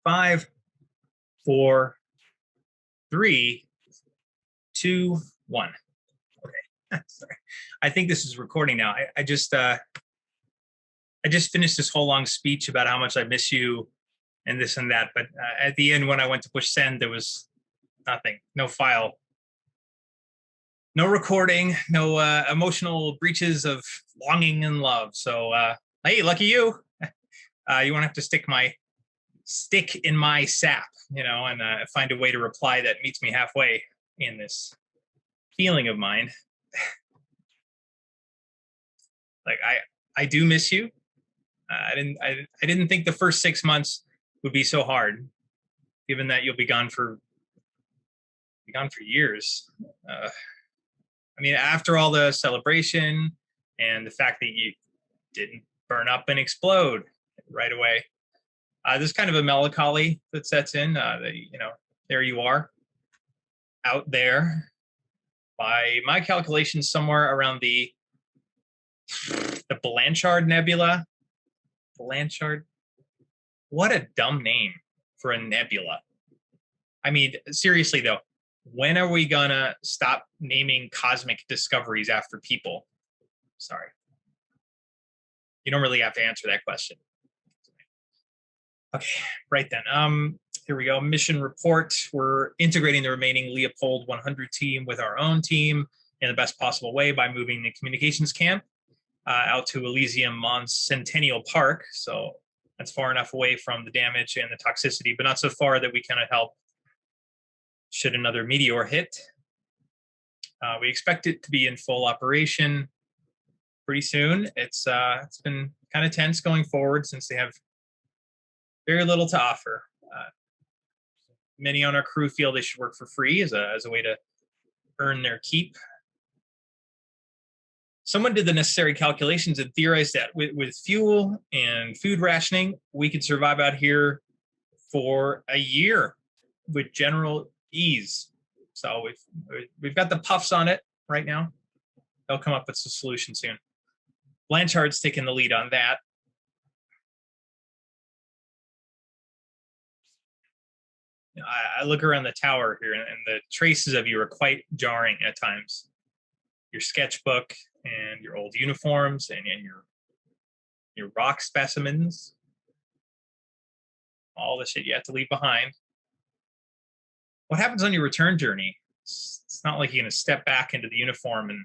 5, 4, 3, 2, 1. Okay. Sorry. I think this is recording now. I just finished this whole long speech about how much I miss you and this and that. But at the end, when I went to push send, there was nothing, no file, no recording, no emotional breaches of longing and love. So, hey, lucky you. You won't have to stick in my sap, and find a way to reply that meets me halfway in this feeling of mine. Like I do miss you. I didn't think the first 6 months would be so hard, given that you'll be gone for years. I mean, after all the celebration and the fact that you didn't burn up and explode right away, there's kind of a melancholy that sets in. That there you are, out there. By my calculations, somewhere around the Blanchard Nebula. Blanchard. What a dumb name for a nebula. I mean, seriously though, when are we gonna stop naming cosmic discoveries after people? Sorry. You don't really have to answer that question. Okay, right then. Here we go. Mission report. We're integrating the remaining Leopold 100 team with our own team in the best possible way by moving the communications camp out to Elysium Mons Centennial Park. So that's far enough away from the damage and the toxicity, but not so far that we cannot help should another meteor hit. We expect it to be in full operation pretty soon. It's been kind of tense going forward since they have very little to offer. Many on our crew feel they should work for free as a way to earn their keep. Someone did the necessary calculations and theorized that with fuel and food rationing, we could survive out here for a year with general ease. So we've got the puffs on it right now. They'll come up with some solution soon. Blanchard's taking the lead on that. I look around the tower here, and the traces of you are quite jarring at times. Your sketchbook and your old uniforms and your rock specimens, all the shit you have to leave behind. What happens on your return journey? It's not like you're going to step back into the uniform and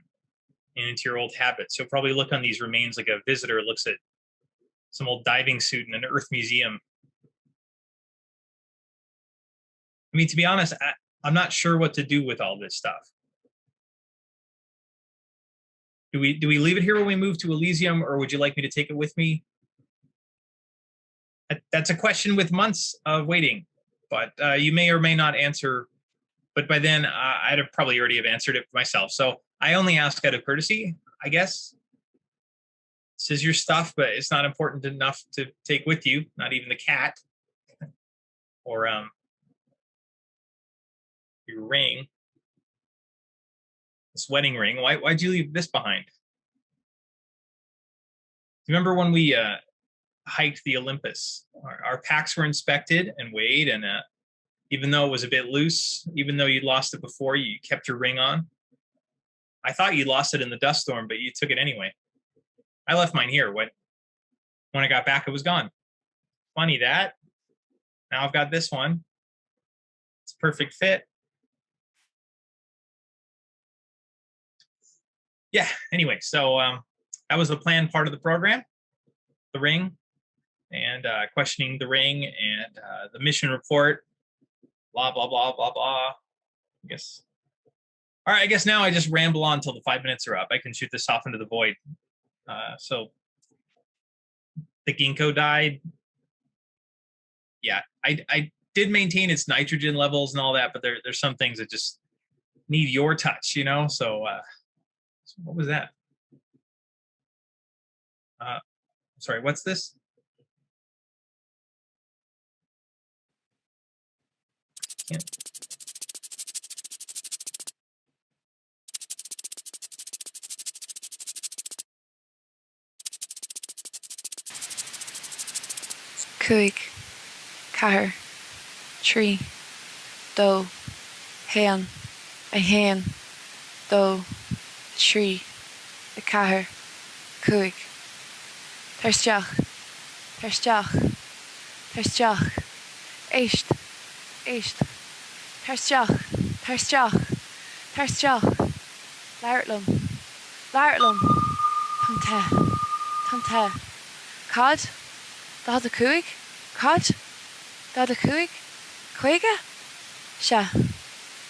into your old habits. You'll probably look on these remains like a visitor looks at some old diving suit in an Earth museum. I mean, to be honest, I'm not sure what to do with all this stuff. Do we leave it here when we move to Elysium, or would you like me to take it with me? That's a question with months of waiting, but you may or may not answer. But by then, I'd have probably already have answered it myself. So I only ask out of courtesy, I guess. This is your stuff, but it's not important enough to take with you, not even the cat. Or your ring. This wedding ring. Why'd you leave this behind? Remember when we hiked the Olympus? Our packs were inspected and weighed, and even though it was a bit loose, even though you'd lost it before, you kept your ring on. I thought you lost it in the dust storm, but you took it anyway. I left mine here. When I got back, it was gone. Funny that. Now I've got this one. It's a perfect fit. Yeah, anyway, so that was the planned part of the program, the ring, and questioning the ring, and the mission report, blah, blah, blah, blah, blah. I guess. All right, I guess now I just ramble on until the 5 minutes are up. I can shoot this off into the void. So the ginkgo died. Yeah, I did maintain its nitrogen levels and all that, but there's some things that just need your touch, So what was that? Sorry, what's this? Can't. Kuik, Kahar. trí, dó, héan, a héan, dó, trí, a chathair, cúig. Tarsteach, tarsteach, tarsteach, éist, éist, tarsteach, tarsteach, tarsteach, leirlumm, leirlumm, tam te, cad, dá a cúig, cad, dá a cúig, chuige, se,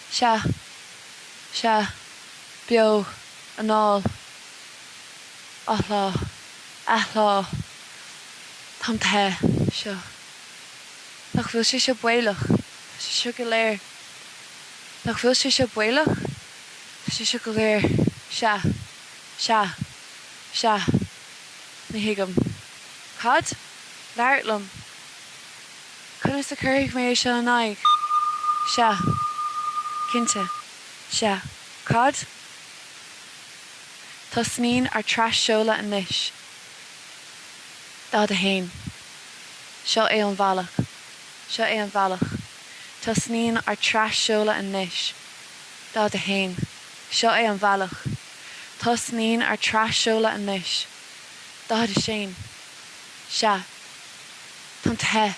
se, se, beo, anáil, athlá, athlá, tam te, seo. Nach bhfuil sé seo buailech, tá sé seo go léir. Nach bhfuil sé seo buailech, tá sé seo go léir. Se, se, se, na hiigem. Cad, leirlumm. Conas a chuirigh mé seo an aig. Se, cinnte, se, cad. Tá snín ar tras seola an niis. Dá a hain. Seo é an bhealach. Seo é an bhealach. Tá snín ar tras seola an niis. Dá a hain. Seo é an bhealach. Tá snín ar tras seola an niis. Dá a sin. Se. Tam te.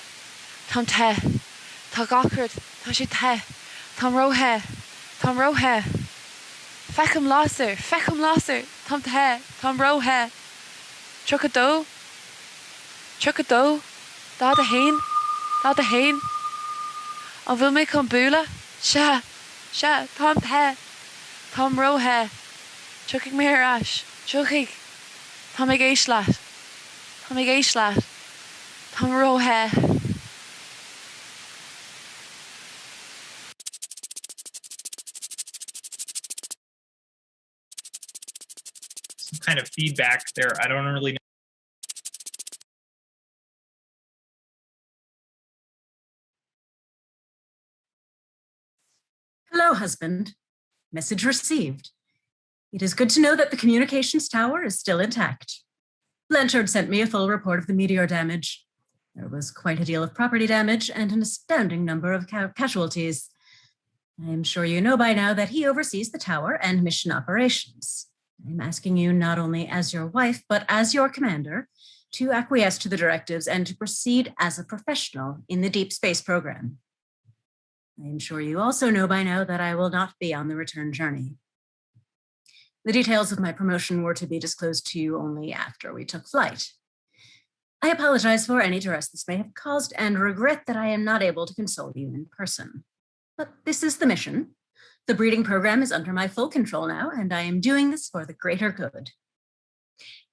Tam te. Tá gacard. Tá sé te. Tam rothe. Tam rothe. Fecham láser. Fecham láser. Tam te. Tam rothe. Trucha dó. Trucha dó. Dá a hain. Dá a hain. An bhfuil mé chun búla? Se. Se. Tam te. Tam rothe. Truchaigh mé ar ais. Truchaigh. Tá ag éis leat. Tá ag éis leat. Tam rothe. Some kind of feedback there. I don't really know. Hello, husband. Message received. It is good to know that the communications tower is still intact. Blanchard sent me a full report of the meteor damage. There was quite a deal of property damage and an astounding number of casualties. I'm sure you know by now that he oversees the tower and mission operations. I'm asking you not only as your wife, but as your commander, to acquiesce to the directives and to proceed as a professional in the deep space program. I am sure you also know by now that I will not be on the return journey. The details of my promotion were to be disclosed to you only after we took flight. I apologize for any duress this may have caused and regret that I am not able to console you in person. But this is the mission. The breeding program is under my full control now, and I am doing this for the greater good.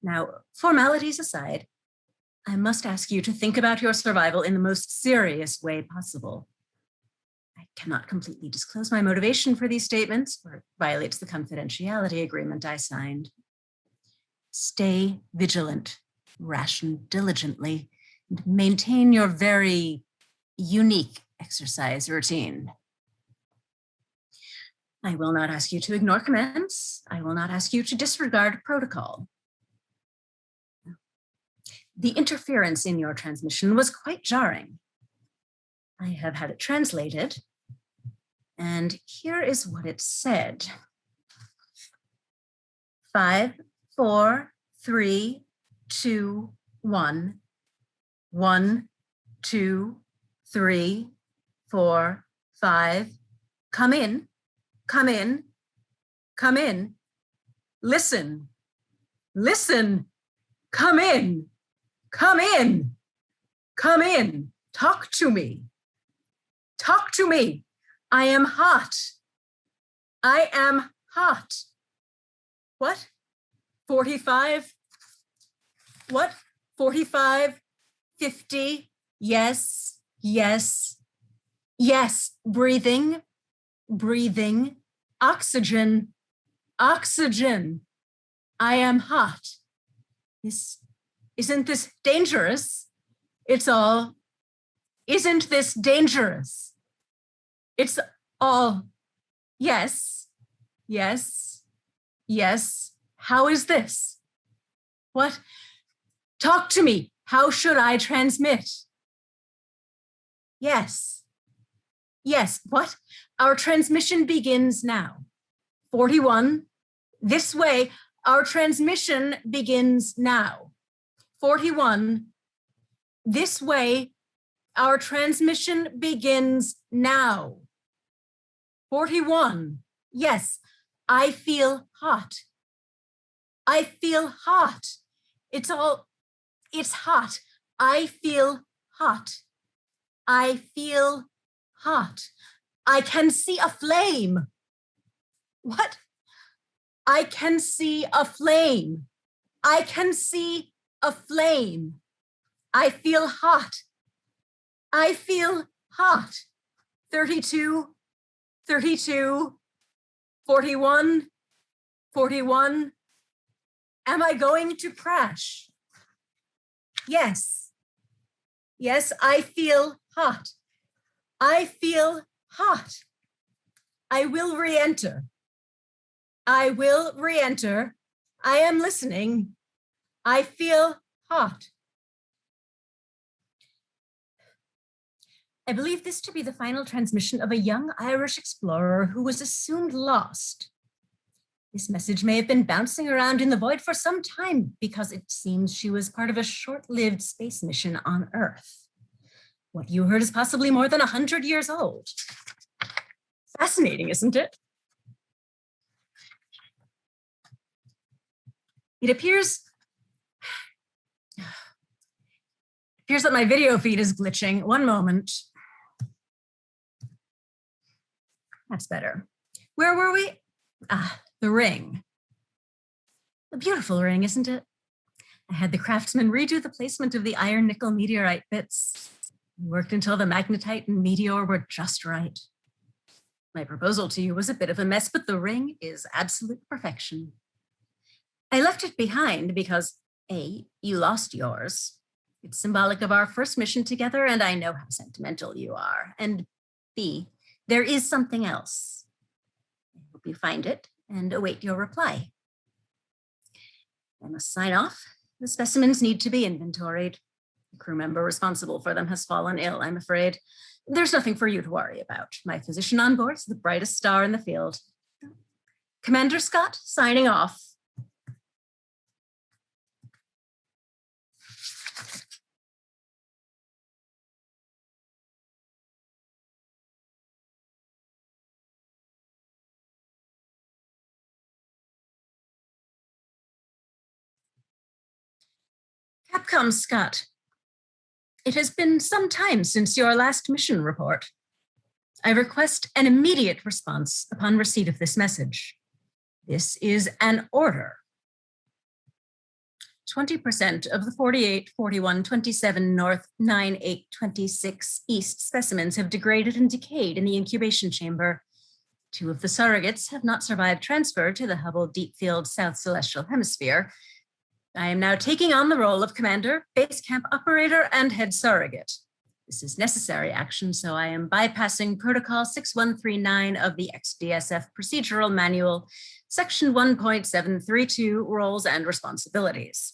Now, formalities aside, I must ask you to think about your survival in the most serious way possible. I cannot completely disclose my motivation for these statements, or it violates the confidentiality agreement I signed. Stay vigilant, ration diligently, and maintain your very unique exercise routine. I will not ask you to ignore commands. I will not ask you to disregard protocol. The interference in your transmission was quite jarring. I have had it translated, and here is what it said. 5, 4, 3, 2, 1. 1, 2, 3, 4, 5. Come in, come in, come in. Listen, listen, come in, come in, come in. Talk to me. Talk to me. I am hot. I am hot. What? 45? What? 45? 50? Yes, yes, yes. Breathing, breathing. Oxygen, oxygen. I am hot. Isn't this dangerous? It's all, isn't this dangerous? It's all, yes, yes, yes. How is this? What? Talk to me. How should I transmit? Yes, Yes, what? Our transmission begins now. 41, this way. Our transmission begins now. 41, this way. Our transmission begins now. 41, yes, I feel hot. I feel hot. It's hot. I feel hot. I feel hot. I can see a flame. What? I can see a flame. I can see a flame. I feel hot. I feel hot. 32, 32, 41, 41. Am I going to crash? Yes. Yes, I feel hot. I feel hot. I will re-enter. I will re-enter. I am listening. I feel hot. I believe this to be the final transmission of a young Irish explorer who was assumed lost. This message may have been bouncing around in the void for some time because it seems she was part of a short-lived space mission on Earth. What you heard is possibly more than 100 years old. Fascinating, isn't it? It appears that my video feed is glitching. One moment. That's better. Where were we? The ring. A beautiful ring, isn't it? I had the craftsman redo the placement of the iron nickel meteorite bits. We worked until the magnetite and meteor were just right. My proposal to you was a bit of a mess, but the ring is absolute perfection. I left it behind because A, you lost yours. It's symbolic of our first mission together, and I know how sentimental you are. And B, there is something else. I hope you find it and await your reply. I must sign off. The specimens need to be inventoried. The crew member responsible for them has fallen ill, I'm afraid. There's nothing for you to worry about. My physician on board is the brightest star in the field. Commander Scott, signing off. Capcom Scott, it has been some time since your last mission report. I request an immediate response upon receipt of this message. This is an order. 20% of the 48, 41, 27 North, 9, 8, 26 East specimens have degraded and decayed in the incubation chamber. 2 of the surrogates have not survived transfer to the Hubble Deep Field South Celestial Hemisphere. I am now taking on the role of commander, base camp operator, and head surrogate. This is necessary action, so I am bypassing Protocol 6139 of the XDSF Procedural Manual, Section 1.732, Roles and Responsibilities.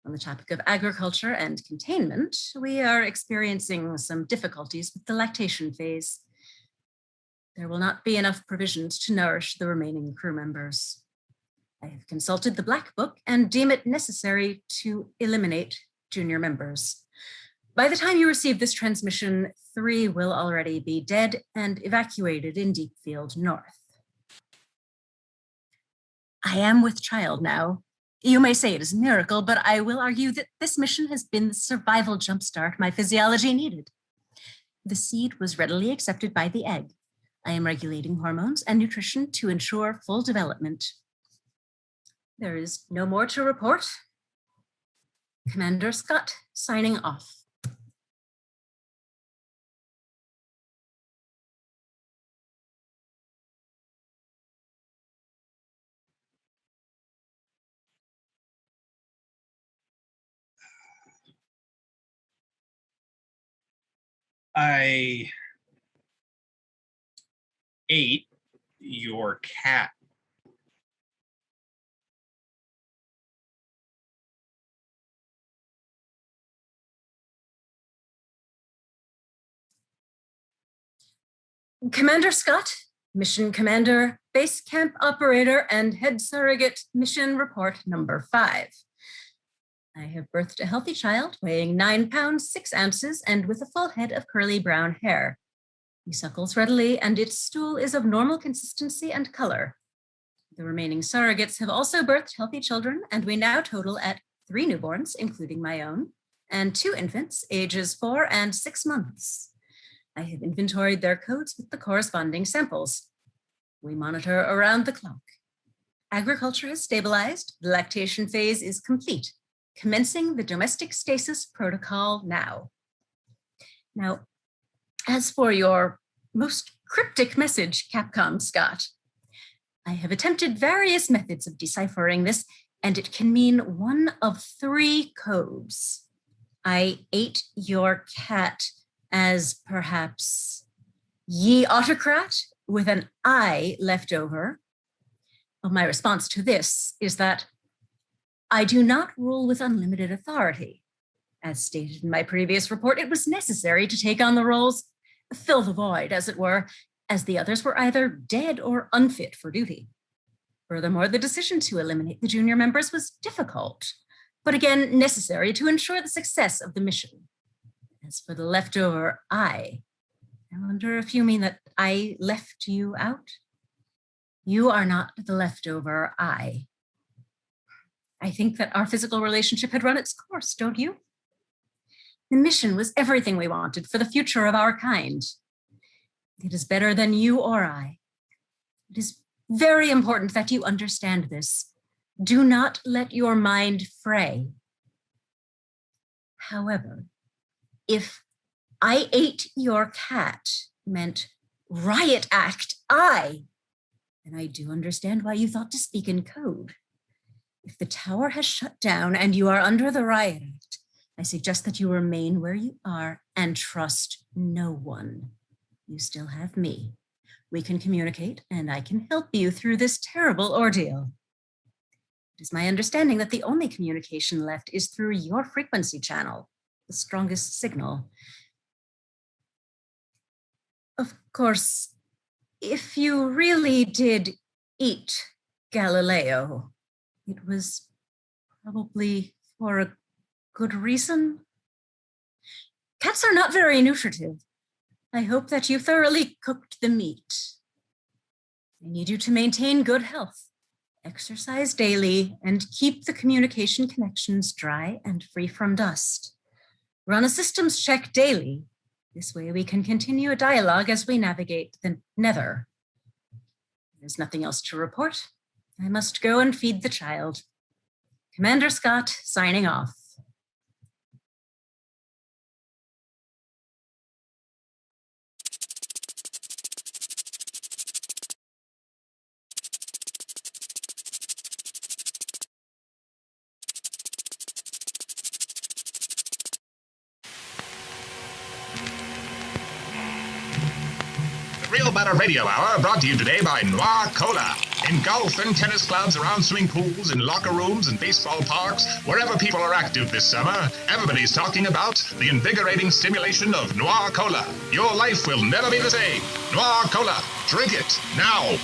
On the topic of agriculture and containment, we are experiencing some difficulties with the lactation phase. There will not be enough provisions to nourish the remaining crew members. I have consulted the Black Book and deem it necessary to eliminate junior members. By the time you receive this transmission, 3 will already be dead and evacuated in Deep Field North. I am with child now. You may say it is a miracle, but I will argue that this mission has been the survival jumpstart my physiology needed. The seed was readily accepted by the egg. I am regulating hormones and nutrition to ensure full development. There is no more to report. Commander Scott, signing off. I ate your cat. Commander Scott, Mission Commander, Base Camp Operator, and Head Surrogate, Mission Report number 5. I have birthed a healthy child weighing 9 pounds, 6 ounces, and with a full head of curly brown hair. He suckles readily, and its stool is of normal consistency and color. The remaining surrogates have also birthed healthy children, and we now total at 3 newborns, including my own, and 2 infants, ages 4 and 6 months. I have inventoried their codes with the corresponding samples. We monitor around the clock. Agriculture has stabilized. The lactation phase is complete, commencing the domestic stasis protocol now. Now, as for your most cryptic message, Capcom Scott, I have attempted various methods of deciphering this, and it can mean one of 3 codes. I ate your cat as perhaps ye autocrat with an I left over. Well, my response to this is that I do not rule with unlimited authority. As stated in my previous report, it was necessary to take on the roles, fill the void, as it were, as the others were either dead or unfit for duty. Furthermore, the decision to eliminate the junior members was difficult, but again, necessary to ensure the success of the mission. As for the leftover I wonder if you mean that I left you out? You are not the leftover I. I think that our physical relationship had run its course, don't you? The mission was everything we wanted for the future of our kind. It is better than you or I. It is very important that you understand this. Do not let your mind fray. However, if I ate your cat meant riot act I, then I do understand why you thought to speak in code. If the tower has shut down and you are under the riot act, I suggest that you remain where you are and trust no one. You still have me. We can communicate and I can help you through this terrible ordeal. It is my understanding that the only communication left is through your frequency channel, the strongest signal. Of course, if you really did eat Galileo, it was probably for a good reason. Cats are not very nutritive. I hope that you thoroughly cooked the meat. I need you to maintain good health, exercise daily, and keep the communication connections dry and free from dust. Run a systems check daily. This way we can continue a dialogue as we navigate the nether. There's nothing else to report. I must go and feed the child. Commander Scott, signing off. Real Butter Radio Hour brought to you today by Noir Cola. In golf and tennis clubs, around swimming pools, in locker rooms and baseball parks, wherever people are active this summer, everybody's talking about the invigorating stimulation of Noir Cola. Your life will never be the same. Noir Cola. Drink it now.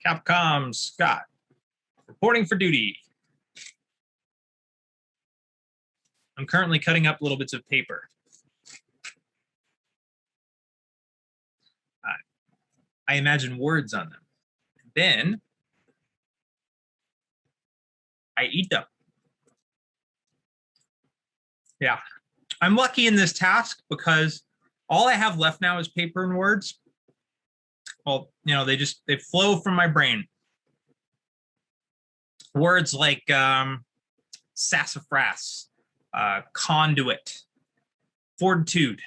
Capcom Scott, reporting for duty. I'm currently cutting up little bits of paper. I imagine words on them. Then I eat them. Yeah, I'm lucky in this task because all I have left now is paper and words. Well, you know, they flow from my brain. Words like sassafras, conduit, fortitude,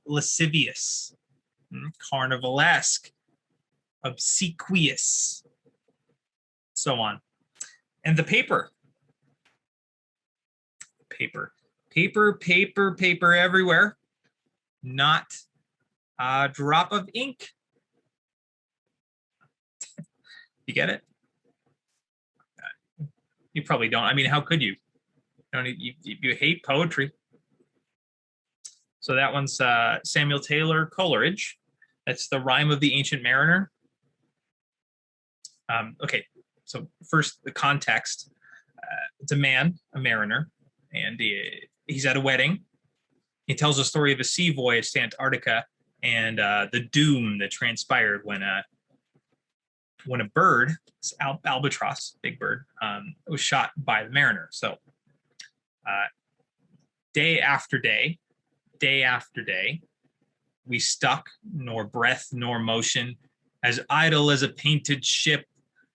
lascivious, carnivalesque, obsequious, so on. And the paper. Paper everywhere. Not a drop of ink. You get it? You probably don't. I mean, how could you? You hate poetry. So that one's Samuel Taylor Coleridge. That's the Rime of the Ancient Mariner. Okay, so first the context. It's a man, a mariner, and he's at a wedding. He tells the story of a sea voyage to Antarctica and the doom that transpired when a bird, albatross, big bird, was shot by the mariner. So day after day, we stuck, nor breath nor motion, as idle as a painted ship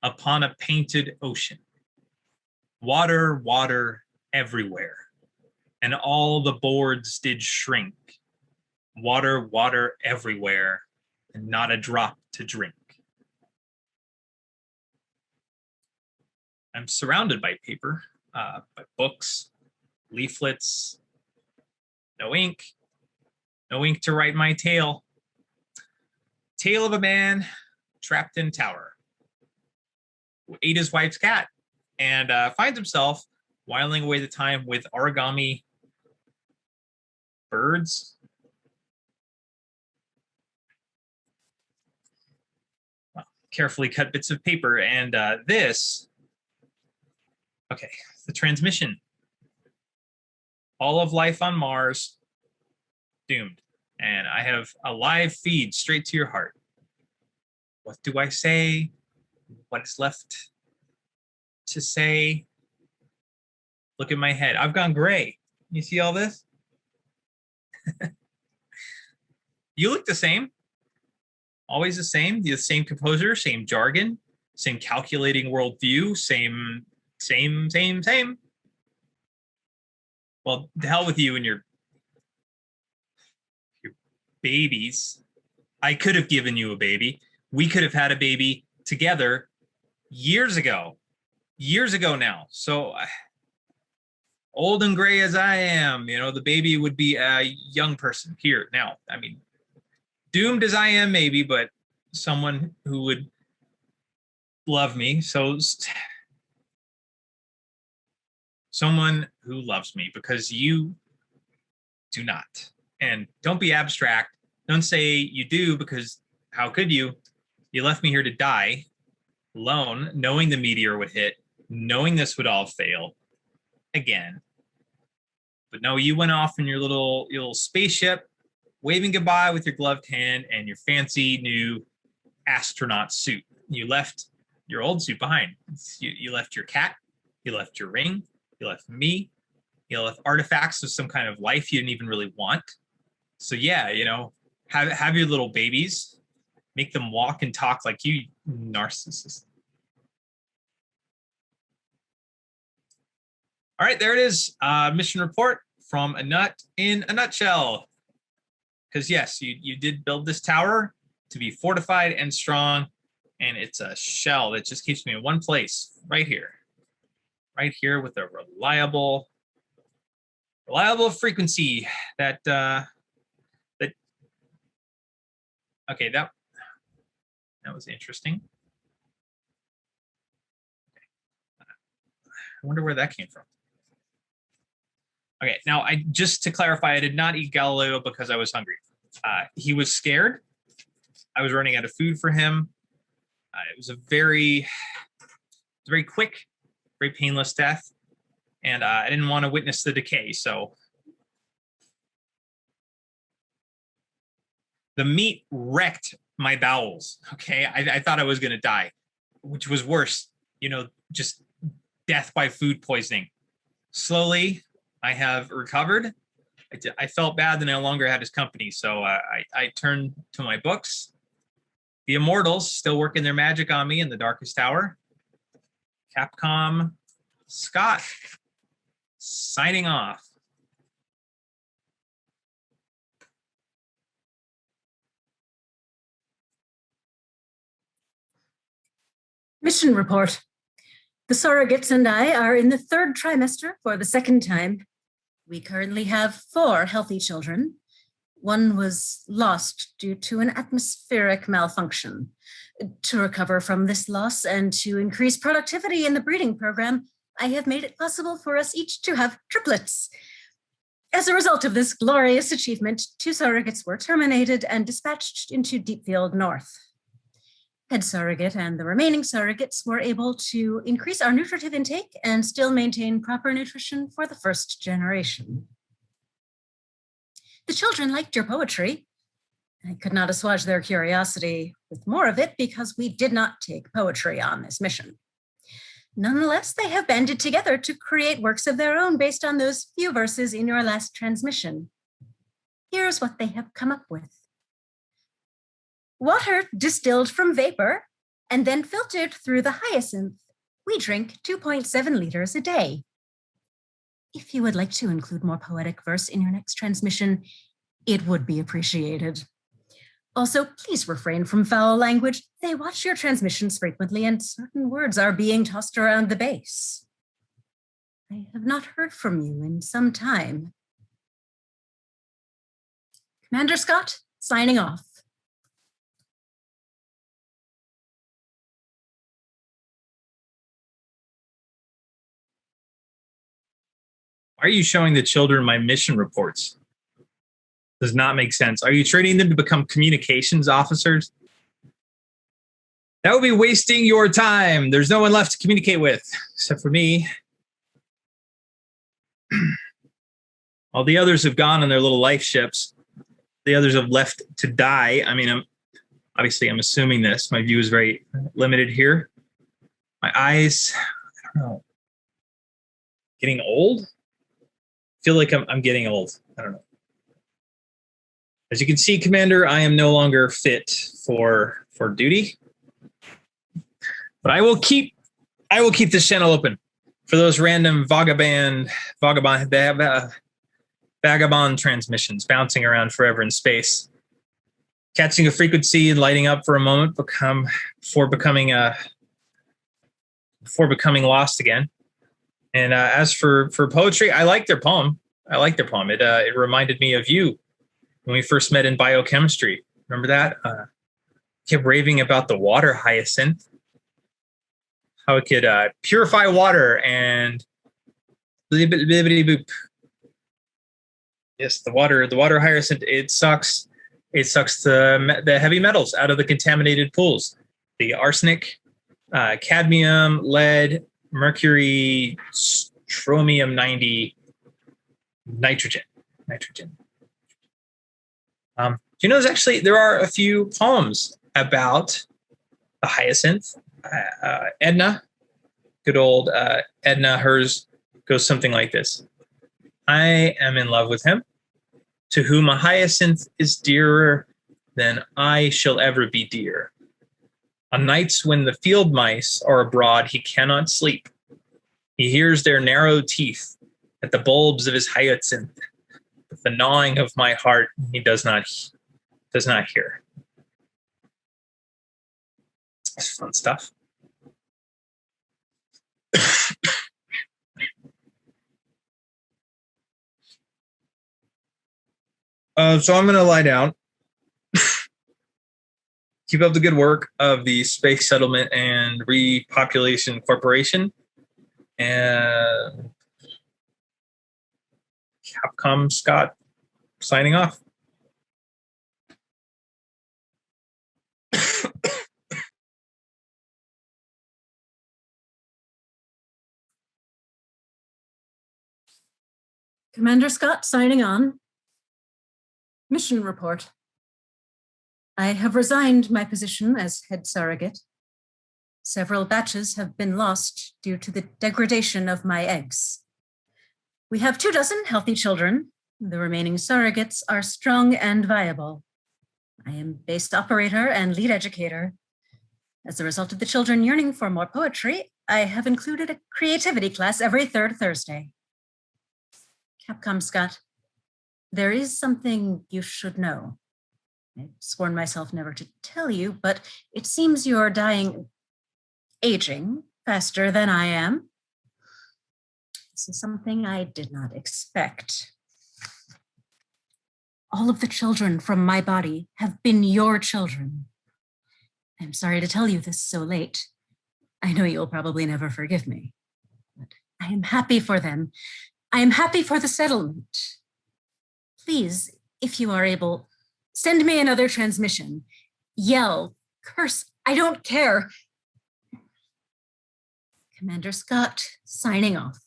upon a painted ocean. Water, water everywhere, and all the boards did shrink. Water, water everywhere, and not a drop to drink. I'm surrounded by paper, by books, leaflets, no ink to write my tale. Tale of a man trapped in tower who ate his wife's cat and finds himself whiling away the time with origami birds. Well, carefully cut bits of paper, and this, okay, the transmission. All of life on Mars doomed, and I have a live feed straight to your heart. What do I say? What is left to say? Look at my head. I've gone gray. You see all this? You look the same. Always the same. The same composer, same jargon, same calculating worldview, same. Well, the hell with you and your babies. I could have given you a baby. We could have had a baby together years ago now. So old and gray as I am, the baby would be a young person here now. I mean, doomed as I am, maybe, but someone who would love me. So someone who loves me, because you do not. And don't be abstract. Don't say you do, because how could you? You left me here to die alone, knowing the meteor would hit, knowing this would all fail again. But no, you went off in your little spaceship, waving goodbye with your gloved hand and your fancy new astronaut suit. You left your old suit behind. You left your cat, you left your ring, you left me, you left artifacts of some kind of life you didn't even really want. So yeah, have your little babies, make them walk and talk like you, narcissist. All right, there it is. Mission report from a nut in a nutshell. Because yes, you did build this tower to be fortified and strong, and it's a shell that just keeps me in one place, right here with a reliable frequency that okay, that was interesting. I wonder where that came from. Okay, now just to clarify, I did not eat Galileo because I was hungry. He was scared. I was running out of food for him. It was a very quick, very painless death, and I didn't want to witness the decay. So the meat wrecked my bowels. Okay, I thought I was going to die, which was worse. Just death by food poisoning. Slowly, I have recovered. I felt bad that I no longer had his company, so I turned to my books. The Immortals still working their magic on me in the Darkest Tower. Capcom Scott signing off. Mission report. The surrogates and I are in the third trimester for the second time. We currently have 4 healthy children. One was lost due to an atmospheric malfunction. To recover from this loss and to increase productivity in the breeding program, I have made it possible for us each to have triplets. As a result of this glorious achievement, 2 surrogates were terminated and dispatched into Deepfield North. Head surrogate and the remaining surrogates were able to increase our nutritive intake and still maintain proper nutrition for the first generation. The children liked your poetry. I could not assuage their curiosity with more of it because we did not take poetry on this mission. Nonetheless, they have banded together to create works of their own based on those few verses in your last transmission. Here's what they have come up with. Water distilled from vapor and then filtered through the hyacinth. We drink 2.7 liters a day. If you would like to include more poetic verse in your next transmission, it would be appreciated. Also, please refrain from foul language. They watch your transmissions frequently and certain words are being tossed around the base. I have not heard from you in some time. Commander Scott, signing off. Why are you showing the children my mission reports? Does not make sense. Are you training them to become communications officers? That would be wasting your time. There's no one left to communicate with, except for me. All the others have gone on their little life ships. The others have left to die. I mean, I'm assuming this. My view is very limited here. My eyes, I don't know. Getting old? I feel like I'm getting old. I don't know. As you can see, Commander, I am no longer fit for duty. But I will keep this channel open for those random vagabond transmissions bouncing around forever in space, catching a frequency and lighting up for a moment, before becoming lost again. And as for poetry, I like their poem. It reminded me of you when we first met in biochemistry. Remember that? Kept raving about the water hyacinth, how it could purify water and boop. Yes, the water hyacinth. It sucks the heavy metals out of the contaminated pools. The arsenic, cadmium, lead, mercury, strontium 90, nitrogen. Do you know there are a few poems about the hyacinth? Edna, good old Edna, hers goes something like this. I am in love with him, to whom a hyacinth is dearer than I shall ever be dear. On nights when the field mice are abroad, he cannot sleep. He hears their narrow teeth at the bulbs of his hyacinth. But the gnawing of my heart he does not hear. That's fun stuff. So I'm going to lie down. Keep up the good work of the Space Settlement and Repopulation Corporation. And Capcom Scott signing off. Commander Scott signing on. Mission report. I have resigned my position as head surrogate. Several batches have been lost due to the degradation of my eggs. We have 24 healthy children. The remaining surrogates are strong and viable. I am base operator and lead educator. As a result of the children yearning for more poetry, I have included a creativity class every third Thursday. Capcom Scott, there is something you should know. I've sworn myself never to tell you, but it seems you're dying. aging faster than I am. This is something I did not expect. All of the children from my body have been your children. I'm sorry to tell you this so late. I know you'll probably never forgive me, but I am happy for them. I am happy for the settlement. Please, if you are able, send me another transmission. Yell, curse, I don't care. Commander Scott, signing off.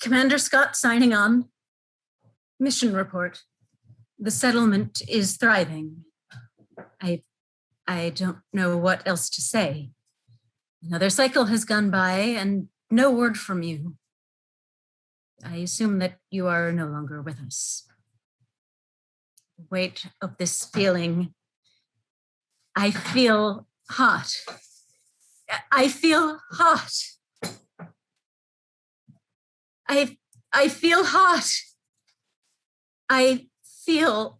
Commander Scott signing on. Mission report. The settlement is thriving. I don't know what else to say. Another cycle has gone by and no word from you. I assume that you are no longer with us. The weight of this feeling. I feel hot. I feel hot. I feel hot. I feel